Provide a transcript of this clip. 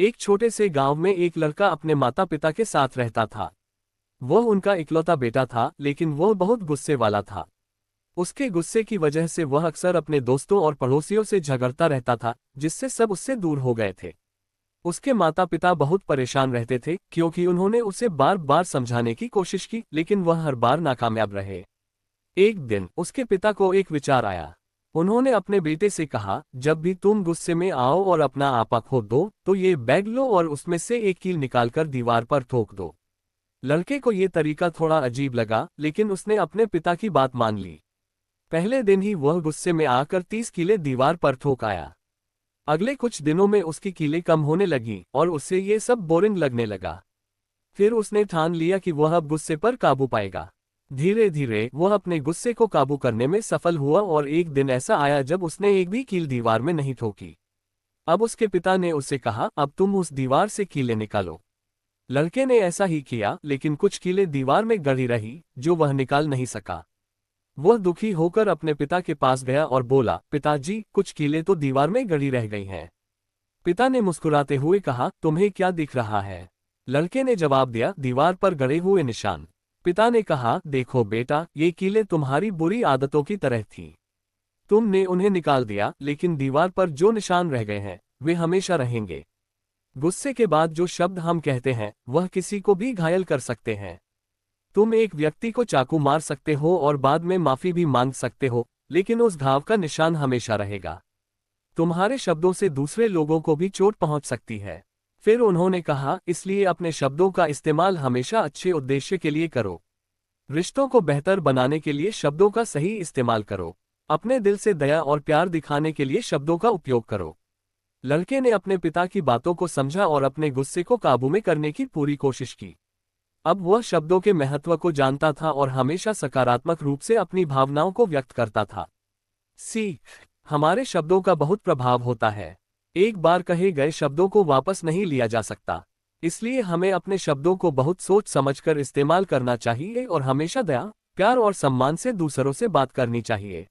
एक छोटे से गांव में एक लड़का अपने माता पिता के साथ रहता था। वह उनका इकलौता बेटा था, लेकिन वह बहुत गुस्से वाला था। उसके गुस्से की वजह से वह अक्सर अपने दोस्तों और पड़ोसियों से झगड़ता रहता था, जिससे सब उससे दूर हो गए थे। उसके माता पिता बहुत परेशान रहते थे, क्योंकि उन्होंने उसे बार बार समझाने की कोशिश की, लेकिन वह हर बार नाकामयाब रहे। एक दिन उसके पिता को एक विचार आया। उन्होंने अपने बेटे से कहा, जब भी तुम गुस्से में आओ और अपना आपा खो दो, तो ये बैग लो और उसमें से एक कील निकालकर दीवार पर ठोक दो। लड़के को ये तरीका थोड़ा अजीब लगा, लेकिन उसने अपने पिता की बात मान ली। पहले दिन ही वह गुस्से में आकर 30 कीलें दीवार पर ठोक आया। अगले कुछ दिनों में उसकी कीलें कम होने लगी और उससे ये सब बोरिंग लगने लगा। फिर उसने ठान लिया कि वह अब गुस्से पर काबू पाएगा। धीरे धीरे वह अपने गुस्से को काबू करने में सफल हुआ और एक दिन ऐसा आया जब उसने एक भी कील दीवार में नहीं ठोकी। अब उसके पिता ने उससे कहा, अब तुम उस दीवार से कीलें निकालो। लड़के ने ऐसा ही किया, लेकिन कुछ कीलें दीवार में गड़ी रही, जो वह निकाल नहीं सका। वह दुखी होकर अपने पिता के पास गया और बोला, पिताजी, कुछ कीलें तो दीवार में गड़ी रह गई हैं। पिता ने मुस्कुराते हुए कहा, तुम्हें क्या दिख रहा है? लड़के ने जवाब दिया, दीवार पर गड़े हुए निशान। पिता ने कहा, देखो बेटा, ये कीलें तुम्हारी बुरी आदतों की तरह थीं। तुमने उन्हें निकाल दिया, लेकिन दीवार पर जो निशान रह गए हैं, वे हमेशा रहेंगे। गुस्से के बाद जो शब्द हम कहते हैं, वह किसी को भी घायल कर सकते हैं। तुम एक व्यक्ति को चाकू मार सकते हो और बाद में माफी भी मांग सकते हो, लेकिन उस घाव का निशान हमेशा रहेगा। तुम्हारे शब्दों से दूसरे लोगों को भी चोट पहुंच सकती है। फिर उन्होंने कहा, इसलिए अपने शब्दों का इस्तेमाल हमेशा अच्छे उद्देश्य के लिए करो। रिश्तों को बेहतर बनाने के लिए शब्दों का सही इस्तेमाल करो। अपने दिल से दया और प्यार दिखाने के लिए शब्दों का उपयोग करो। लड़के ने अपने पिता की बातों को समझा और अपने गुस्से को काबू में करने की पूरी कोशिश की। अब वह शब्दों के महत्व को जानता था और हमेशा सकारात्मक रूप से अपनी भावनाओं को व्यक्त करता था। सीख, हमारे शब्दों का बहुत प्रभाव होता है। एक बार कहे गए शब्दों को वापस नहीं लिया जा सकता। इसलिए हमें अपने शब्दों को बहुत सोच समझकर इस्तेमाल करना चाहिए और हमेशा दया, प्यार और सम्मान से दूसरों से बात करनी चाहिए।